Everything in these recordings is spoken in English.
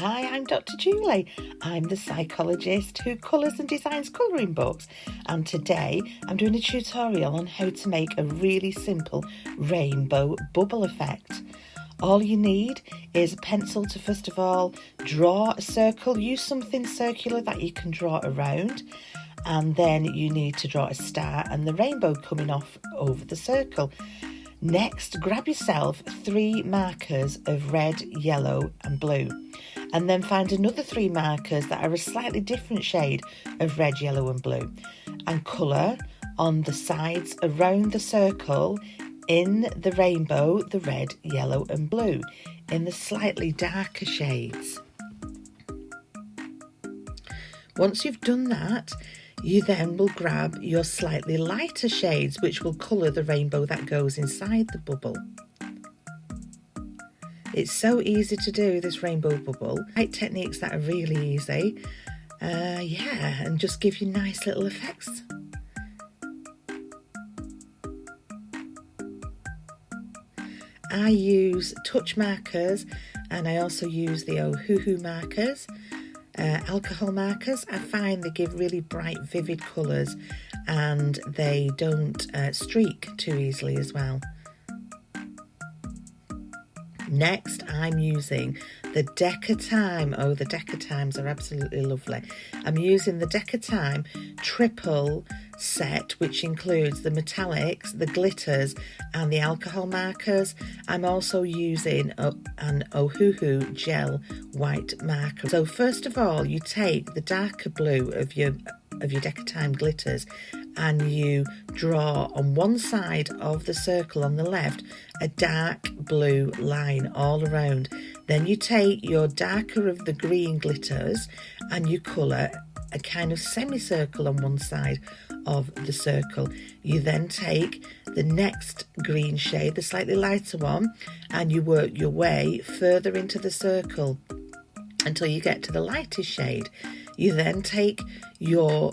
Hi, I'm Dr. Julie. I'm the psychologist who colours and designs colouring books, and today I'm doing a tutorial on how to make a really simple rainbow bubble effect. All you need is a pencil to first of all draw a circle. Use something circular that you can draw around, and then you need to draw a star and the rainbow coming off over the circle. Next, grab yourself 3 markers of red, yellow and blue, and then find another 3 markers that are a slightly different shade of red, yellow and blue, and colour on the sides around the circle in the rainbow the red, yellow and blue in the slightly darker shades. Once you've done that, you then will grab your slightly lighter shades, which will colour the rainbow that goes inside the bubble. It's so easy to do this rainbow bubble. Light techniques that are really easy. And just give you nice little effects. I use touch markers, and I also use the Ohuhu markers. Alcohol markers, I find they give really bright, vivid colours, and they don't streak too easily as well. Next, I'm using the Decatime. Oh, the Decatimes are absolutely lovely. I'm using the Decatime triple set, which includes the metallics, the glitters and the alcohol markers. I'm also using an Ohuhu gel white marker. So first of all, you take the darker blue of your Decatime glitters and you draw on one side of the circle on the left a dark blue line all around. Then you take your darker of the green glitters and you colour a kind of semicircle on one side of the circle. You then take the next green shade, the slightly lighter one, and you work your way further into the circle until you get to the lightest shade. You then take your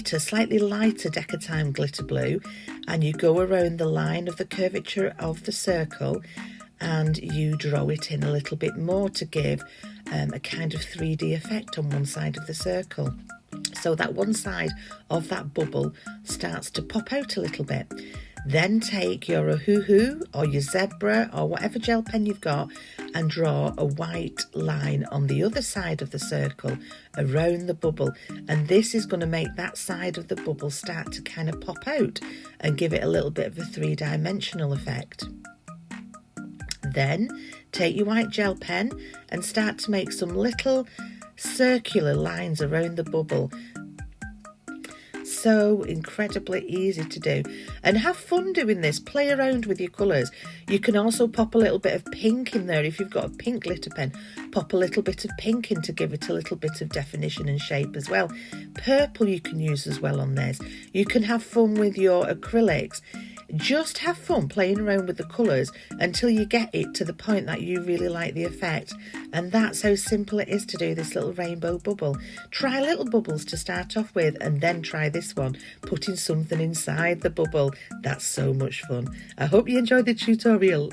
slightly lighter Decatime glitter blue and you go around the line of the curvature of the circle and you draw it in a little bit more to give a kind of 3D effect on one side of the circle. So that one side of that bubble starts to pop out a little bit. Then take your Ohuhu or your Zebra or whatever gel pen you've got and draw a white line on the other side of the circle around the bubble. And this is going to make that side of the bubble start to kind of pop out and give it a little bit of a 3-dimensional effect. Then take your white gel pen and start to make some little circular lines around the bubble. So incredibly easy to do, and have fun doing this. Play around with your colours. You can also pop a little bit of pink in there. If you've got a pink glitter pen, pop a little bit of pink in to give it a little bit of definition and shape as well. Purple you can use as well on this. You can have fun with your acrylics. Just have fun playing around with the colours until you get it to the point that you really like the effect. And that's how simple it is to do this little rainbow bubble. Try little bubbles to start off with and then try this one, putting something inside the bubble. That's so much fun. I hope you enjoyed the tutorial.